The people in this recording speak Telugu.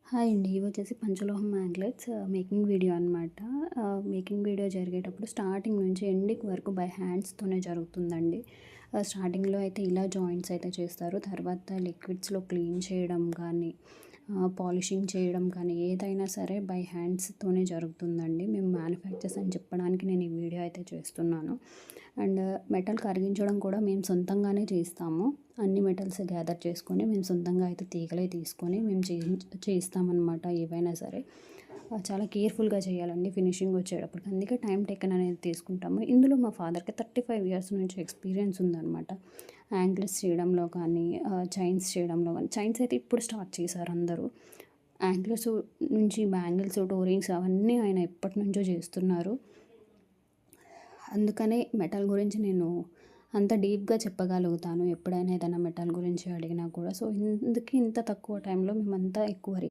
హాయ్ అండి. ఇవి వచ్చేసి పంచలోహం మ్యాగ్లెట్స్ మేకింగ్ వీడియో అనమాట. మేకింగ్ వీడియో జరిగేటప్పుడు స్టార్టింగ్ నుంచి ఎండింగ్ వరకు బై హ్యాండ్స్‌తోనే జరుగుతుందండి. స్టార్టింగ్‌లో అయితే ఇలా జాయింట్స్ అయితే చేస్తారు. తర్వాత లిక్విడ్స్‌లో క్లీన్ చేయడం కానీ, పాలిషింగ్ చేయడం కానీ ఏదైనా సరే బై హ్యాండ్స్‌తోనే జరుగుతుందండి. మేము మ్యానుఫ్యాక్చర్స్ అని చెప్పడానికి నేను ఈ వీడియో అయితే చేస్తున్నాను. అండ్ మెటల్ కరిగించడం కూడా మేము సొంతంగానే చేస్తాము. అన్ని మెటల్స్ గ్యాదర్ చేసుకొని మేము సొంతంగా అయితే తీగలే తీసుకొని మేము చేయిస్తామన్నమాట ఏవైనా సరే. చాలా కేర్‌ఫుల్‌గా చేయాలండి ఫినిషింగ్ వచ్చేటప్పటికి. అందుకే టైం టేకెన్ అనేది తీసుకుంటాము. ఇందులో మా ఫాదర్‌కి 35 ఇయర్స్ నుంచి ఎక్స్‌పీరియన్స్ ఉందన్నమాట. యాంకిల్స్ చేయడంలో కానీ, చైన్స్ చేయడంలో కానీ, చైన్స్ అయితే ఇప్పుడు స్టార్ట్ చేశారు అందరూ. యాంకిల్స్ నుంచి బ్యాంగిల్స్, టోరింగ్స్ అవన్నీ ఆయన ఎప్పటినుంచో చేస్తున్నారు. అందుకనే మెటల్ గురించి నేను అంత డీప్‌గా చెప్పగలుగుతాను. ఎప్పుడైనా ఏదైనా మెటల్ గురించి అడిగినా కూడా. సో, ఇందుకే ఇంత తక్కువ టైంలో మేమంతా ఎక్కువ